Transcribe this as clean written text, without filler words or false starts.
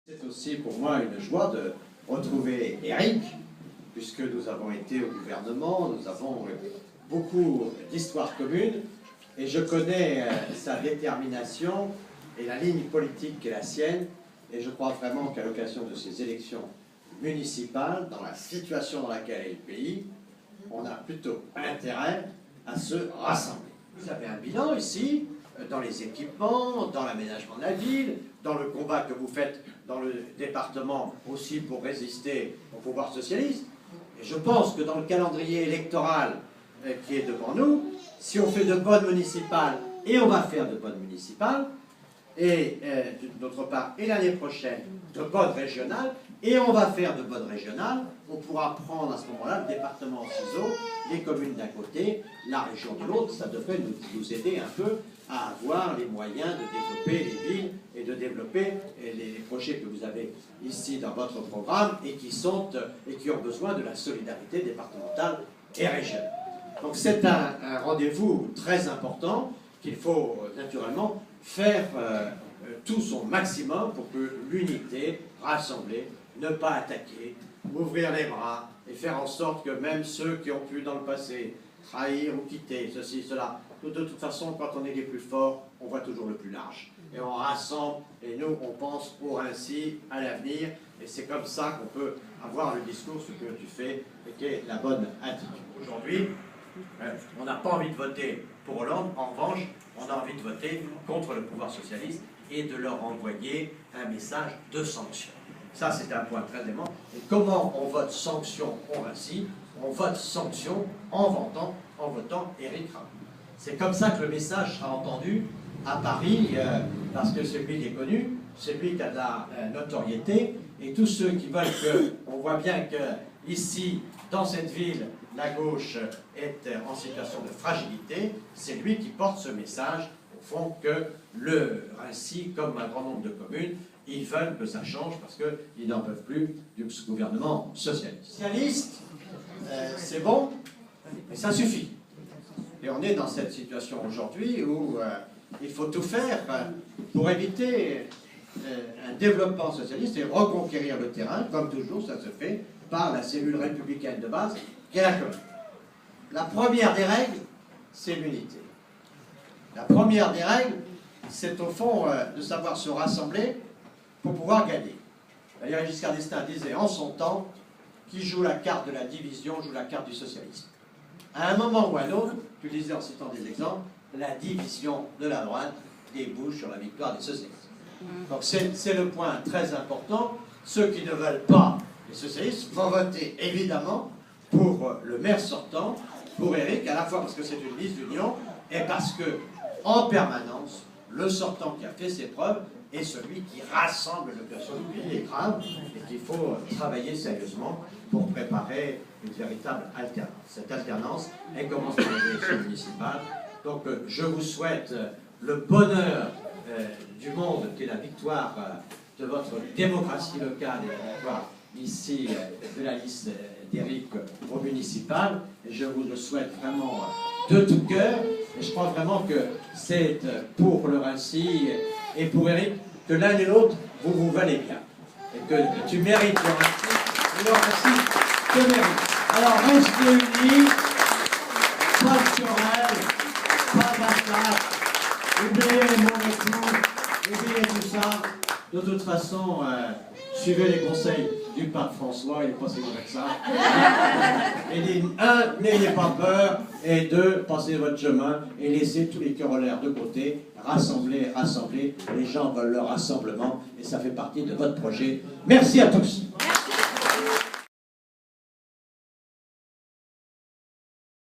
C'est aussi pour moi une joie de retrouver Éric, puisque nous avons été au gouvernement, nous avons beaucoup d'histoires communes, et je connais sa détermination et la ligne politique qui est la sienne, et je crois vraiment qu'à l'occasion de ces élections municipales, dans la situation dans laquelle est le pays, on a plutôt intérêt à se rassembler. Vous avez un bilan ici, dans les équipements, dans l'aménagement de la ville, dans le combat que vous faites dans le département aussi pour résister au pouvoir socialiste. Et je pense que dans le calendrier électoral qui est devant nous, si on fait de bonnes municipales, et on va faire de bonnes municipales, et d'autre part, et l'année prochaine, de bonnes régionales, et on va faire de bonnes régionales, on pourra prendre à ce moment-là le département en ciseaux, les communes d'un côté, la région de l'autre. Ça devrait nous aider un peu à avoir les moyens de développer les villes et de développer les projets que vous avez ici dans votre programme et qui ont besoin de la solidarité départementale et régionale. Donc c'est un rendez-vous très important qu'il faut naturellement faire tout son maximum pour que l'unité, rassembler, ne pas attaquer, ouvrir les bras et faire en sorte que même ceux qui ont pu dans le passé trahir ou quitter, ceci, cela, de toute façon, quand on est les plus forts, on voit toujours le plus large. Et on rassemble, et nous, on pense pour ainsi à l'avenir, et c'est comme ça qu'on peut avoir le discours, ce que tu fais, et qui est la bonne attitude. Aujourd'hui, on n'a pas envie de voter pour Hollande, en revanche, on a envie de voter contre le pouvoir socialiste et de leur envoyer un message de sanction. Ça, c'est un point très aimant. Et comment on vote sanction pour ainsi? On vote sanction en votant Éric Rameau. C'est comme ça que le message sera entendu à Paris, parce que c'est lui qui est connu, c'est lui qui a de la notoriété, et tous ceux qui veulent que, on voit bien que ici, dans cette ville, la gauche est en situation de fragilité, c'est lui qui porte ce message, au fond, que le Rincy, comme un grand nombre de communes, ils veulent que ça change parce qu'ils n'en peuvent plus du gouvernement socialiste. Socialiste, c'est bon, mais ça suffit. Et on est dans cette situation aujourd'hui où il faut tout faire pour éviter un développement socialiste et reconquérir le terrain, comme toujours, ça se fait par la cellule républicaine de base, qui est la commune. La première des règles, c'est l'unité. La première des règles, c'est au fond de savoir se rassembler pour pouvoir gagner. D'ailleurs, Giscard d'Estaing disait en son temps, qui joue la carte de la division joue la carte du socialisme. À un moment ou à un autre, tu disais en citant des exemples, la division de la droite débouche sur la victoire des socialistes. Donc c'est le point très important. Ceux qui ne veulent pas les socialistes vont voter évidemment pour le maire sortant, pour Éric, à la fois parce que c'est une liste d'union et parce que, en permanence, le sortant qui a fait ses preuves est celui qui rassemble le cœur du pays, est grave, et qu'il faut travailler sérieusement pour préparer une véritable alternance. Cette alternance, elle commence par les élections municipales. Donc je vous souhaite le bonheur du monde, qui est la victoire de votre démocratie locale et la victoire ici de la liste d'Éric au municipal. Et je vous le souhaite vraiment de tout cœur. Et je crois vraiment que c'est pour le Rincy et pour Éric que l'un et l'autre, vous vous valez bien. Et que tu mérites le Rincy. Et le Rincy te mérite. Alors restez unis, pas de querelle, pas d'attaque, oubliez les mauvais coups, oubliez tout ça. De toute façon, suivez les conseils du pape François, il n'est pas si mauvais que ça. Et dit, un, n'ayez pas peur, et deux, passez votre chemin et laissez tous les querelleurs de côté, rassemblez, rassemblez. Les gens veulent le rassemblement et ça fait partie de votre projet. Merci à tous.